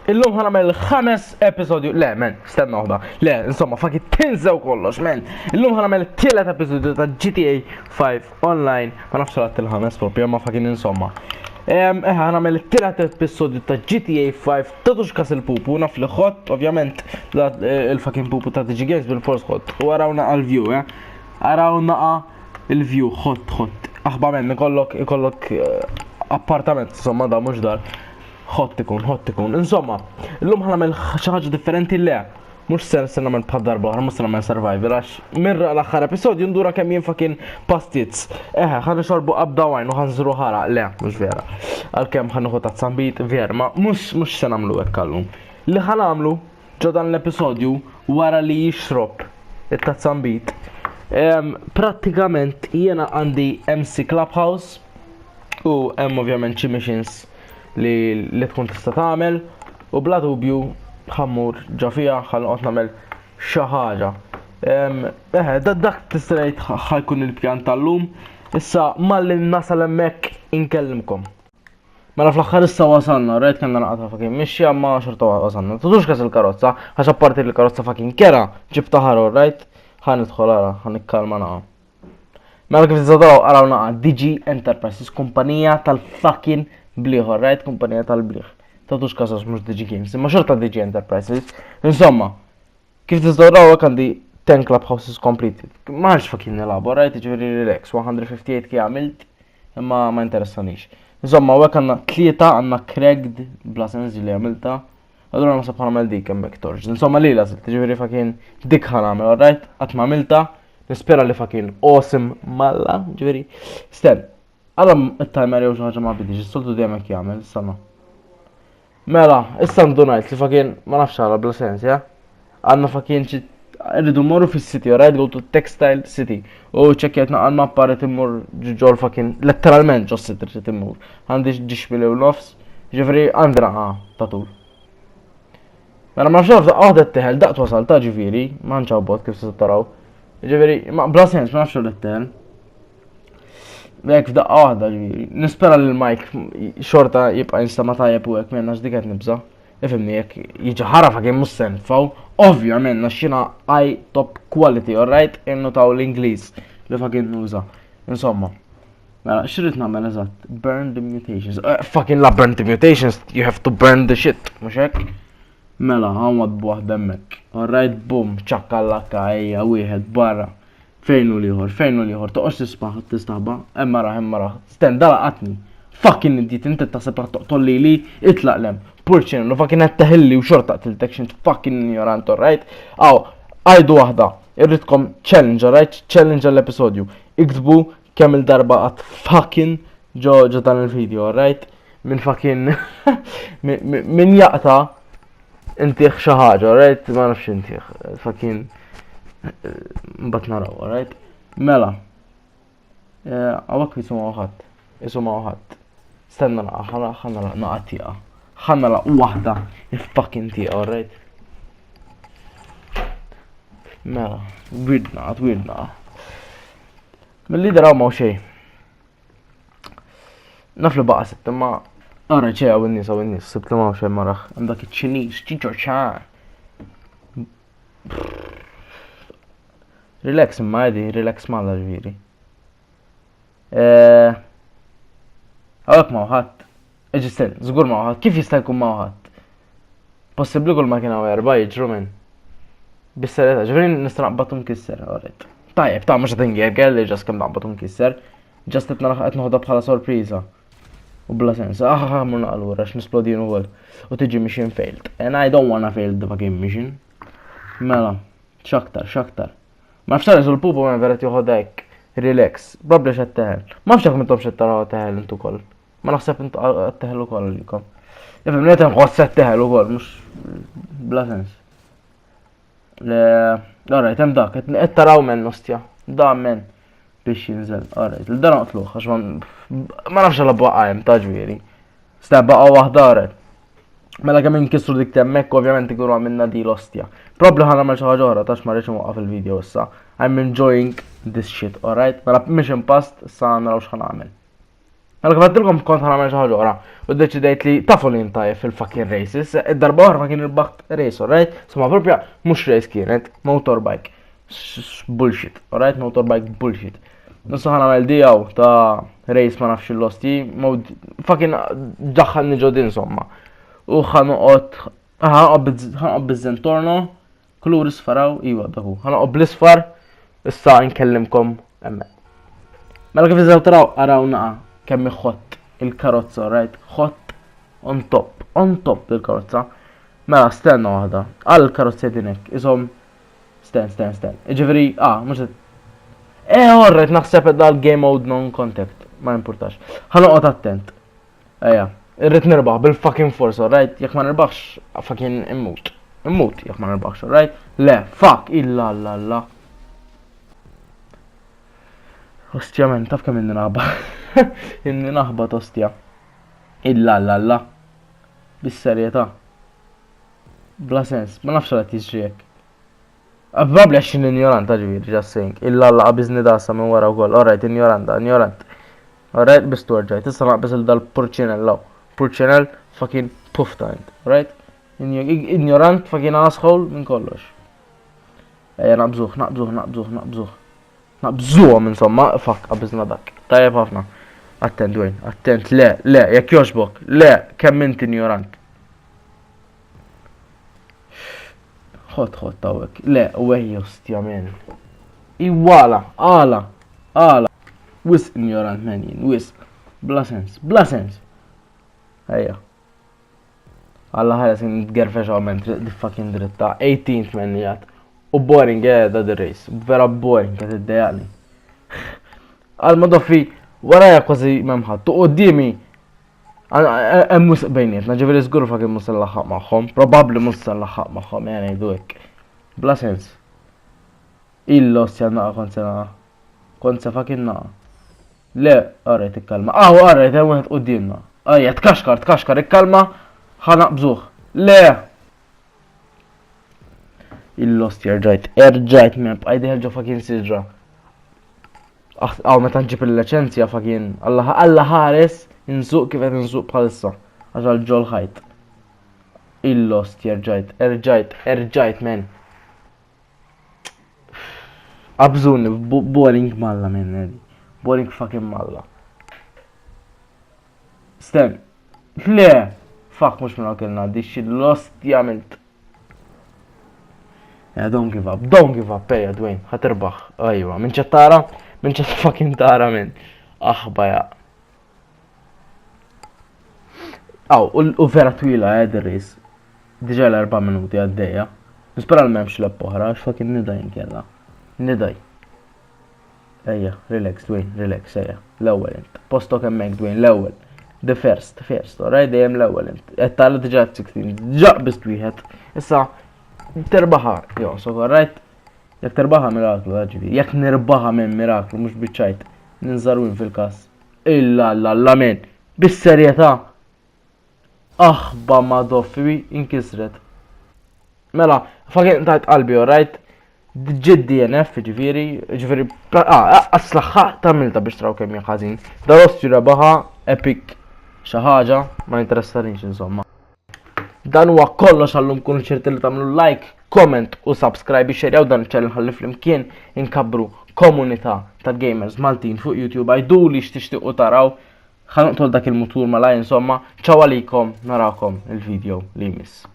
Illum ħanamel 5 episodju, le men, stenna uħda, le, insomma, fakki tinżew kollox, men. Illum ħanamel 3 episodju ta' GTA 5 online, ma nafx għat il-5 propju, ma fakkin insomma. Ħanamel 3 episodju ta' GTA 5 ta' tuxkas il-pupu, naf li xott, ovvjament, il-fakkin pupu ta' DG Games bil-force xott. U għarawna għal-view, għarawna il-view, xott. Aħba men, ikollok appartament, insomma, da mux dar. Hot ikun. Insomma, l-lum ħanamel xaħġa differenti le. Mux sen namel bħad darba, mux sen namel Survivor, għax mirra l-axħar episodju ndura kemm jien fakin pastits. ħan xorbu abda wajn u ħanżru ħara, le, mux vera. Għal-kem ħannuħu ta' tsambit, vera, ma mux sen namlu ekkallum. Li ħanamlu ġodan l-episodju wara li jixrob it-tazzambit. Pratikament jiena għandi MC Clubhouse u ovvjament xi missions li tkun tista' tagħmel u bla dubju ħammur ġafija ħalqot nagħmel xi ħaġa. Dak tista' ngħid ħajkun il-pjan tal-lum. Issa malli nasal hemmhekk inkellimkom. Mela fl-aħħar issa wasalna, rajt kellna naqata fakin mixi ma xorta wasalna. Tudux kas il-karozza, għax apparti il-karozza fakin kera ġibta ħaru, rajt? Ħanidħol ara, ħanikkalma naqa. Mela kif tistgħu araw naqa DG Enterprises, kumpanija tal-fakin bliħor, right? Kumpanija tal-bliħ. Tatux kasas mux DG Games, imma xorta DG Enterprises. Insomma, kif tistgħu raw għandi 10 clubhouses completed. Maħġ fakin nilabu, right? Ġveri relax, 158 ki għamilt, imma ma interessanix. Insomma, għek għanna 3 għanna Craiged Blasenzi li għamilta. Għadura nasab għamil dik għembek torġ. Insomma, li lażilt, ġveri fakin dik għamil, right? Għatma għamilta, nispera li fakin awesome malla, ġveri. Sten. Għallam il-timer jew xaħġa ma bidix, s-soltu d-jemek jgħamil, s-sanna. Mela, issa ndunajt li fakin, ma nafx għala bla sens, ja? Għanna fakin rridu morru fis-city, right? Go to Textile City. U ċekjetna għanna apparet immur ġol fakin, letteralment ġo s-city ċet immur. Għandi ġiġbili u nofs, ġifri għandra tatul. Mela ma nafx għahda t-teħel, daqt wasal ta' ġifiri, ma nċawbot kif s-taraw. Ġifiri, bla sens, ma nafx l-teħel. Bek f'daqqa waħda ġviri. Nispera li l-mike xorta jibqa jinstama tajjeb u għek menna ġdiket nibza. Ifimni jek jiġi ħarafa kien mussen faw. Ovvjament naxxina high top quality, alright? Innu taw l-Ingliż li fakin nuża. Insomma. Mela, xirrit namel eżatt? Burn the mutations. Fucking la burn the mutations, you have to burn the shit. Mux hekk? Mela, għamad buħ demmek. Alright, boom, ċakkallakka ejja wieħed barra. Fejnu liħor, toqox tistaħba, emmara, sten, dala għatni. Fucking idiot, inti tasib toqtolli li itlaqlem. Purċin, lu fucking għattaħilli u xorta tiltek xint fucking ignorant, alright? Għajdu wahda, irritkom challenge, alright? Challenge għall-episodju. Iktbu kemm il-darba għat fucking ġo dan il-video, alright? Min fucking, min jaqta intiħ xaħġa, alright? Ma nafx intiħ, fucking mbat naraw, alright? Mela għawak jisuma uħat stenna naqa, ħanna naqa tiqa ħanna la wahda il-fucking tiqa, alright? Mela, wirdna mill-li daraw maw xej naf li baqa sibt imma għara ċeja għawinnis sibt li maw xej maraħ għandak il-ċinis, ċiċoċa Relax imma għedi, relax malla ġviri. Għawek mawħat. Ġistel, zgur mawħat. Kif jista' jkun mawħat? Possibli kull ma kienu erba jiġru minn. Bissereta, ġviri nista' naqbatum kisser, għarret. Tajjeb, ta' mux għatingjer, għalli ġas kem naqbatum kisser. Ġas titna qed noħodha bħala sorpriza. U bla sens, mur naqlura, x-nisplodin u għal. U tiġi mission failed. And I don't wanna fail the fucking mission. Mela, xaktar. Ma fxar iżu l-pupu ma veret juħodek, relax, probabli xed teħel. Ma fxak mintom xed taraw teħel intu koll. Ma naħseb intu teħel u koll likom. Jifem, netem xosset teħel u koll, mux bla sens. Alright, jem dak, et taraw men nostja, da men biex jinżel, alright, l-dan għatluħ, għax ma nafx la baqqa jem taġviri. Sta baqqa wahda, alright. Mela kemm inkissru dik temmek, ovvjament ikunu għamilna di l-ostja. Probabli ħana għamil xi ħaġa oħra tax ma rridx inwaqqaf il-video issa. I'm enjoying this shit, alright? Mela mission past issa naraw x'ħan għamil. Mela kif għaddilkom kont ħanamel xi ħaġa oħra u ddeċidejt li tafu li ntajjeb fil-fucking races. Id-darba oħra ma kien il-baħt race, alright? Somma propja mhux race kienet, motorbike. Bullshit, alright? Motorbike bullshit. Nissa ħanamel dijaw ta' race ma nafx il-losti, fucking ġaħħalni ġodin insomma. U ħanqob bizzentorno, kulur isfaraw, iwa dahu. Ħanqob bl-isfar, issa nkellimkom emme. Mela kif iżaw taraw araw naqa kemm iħott il-karozza, right? Ħott on top il-karozza. Mela stenna waħda, għal-karozza dinek, isom sten. Iġifiri, mux alright, naħseb dal game mode non-contact, ma importax. Ħanoqgħod attent. Ejja, irrid nirbaħ bil-fucking force, alright? Jekk ma nirbaħx, fucking immut. Immut jekk ma nirbaħx, alright? Le, fuck, illa. Ostja men, taf kemm inni naħba. Inni naħbat ostja. Illa. Bis-serjetà. Bla sens, ma nafx għal tiġriek. Probably għaxin ignorant, ġivir, just saying. Illa qabiżni dasa minn wara wkoll. Alright, ignorant. Alright, bis torġajt. Issa naqbis dal-purċinell law. Purċinell fucking puff time. Alright? Ignorant fucking asshole minn kollox. Ejja naqbżuh. Naqbżuhom insomma, fuck, qabiżna dak. Tajjeb ħafna. Attent Dwayne, attent, le, jekk jogħġbok, le, kemm inti ignorant. Ħod tawek, le, ostja men. Iwala, għala. Wis ignorant men jien, wis. Bla sens. Ejja. Alla ħares nitgerfex għament di fucking dritta. 18th men jgħat. U boring da di race. Vera boring għed id-dejali. Għal madoffi, waraja kważi memħat. Tu qoddimi. Mus bejnietna, ġiviri zgur fucking mus l-laħħaq maħħom. Probabli mus l-laħħaq maħħom, jgħan jgħidu ek. Bla sens. Ostja naqa konse fucking naqa. Le, għarajt ikkalma. Għarajt għu qoddimna. Tkaxkar, ikkalma. ħana bżuħ. Le! Il-lost erġajt mep, għajdi ħelġa fucking sidra. Għaw meta nġib il-licenzja fucking Alla ħares insuq kif qed insuq bħalissa. Għaxal ġol ħajt. Il-lost erġajt men. Abżuni, boring malla men edi. Boring fucking malla. Sten. Le! Fuck, mux minna kellna, di lost jgħamilt. Don't give up, eja Dwayne, ħatirbaħ, ajwa, minn ċattara, fucking tara minn. Baja. U vera twila d-ris. Diġa l-4 minuti għaddeja. Nispera l-memx l-poħra, fucking nidaj nkella. Nidaj. Eja, relax Dwayne, relax, eja. L-ewel int. Postok emmek Dwayne, l-ewel. The first, alright, dejjem l-ewel int. Tala diġa 16, ġaqbist wieħed. Issa, terbaħa, alright? Jek terbaħa miraklu, ġivi. Jek nirbaħa minn miraklu, mux biċċajt. Ninżarwin fil-kas. Illa, men. Bis-serjetà. Ba ma doffi, inkisret. Mela, fakin tajt qalbi, alright? Ġid DNF, ġifiri, aslaħħa tamilta biex traw kemm ħażin. Darosti rebaħa, epic, xaħġa, ma interessanix insomma. Dan huwa kollox għallum kunu ċerti li tagħmlu like, comment u subscribe xerjaw dan il-channel ħalli flimkien inkabru komunità tal-gamers Maltin fuq YouTube. Għajdu li xtixtiqu taraw, ħanuqtol dak il-mutur malaj insomma. ċaw għalikom, narawkom il-video li jmiss.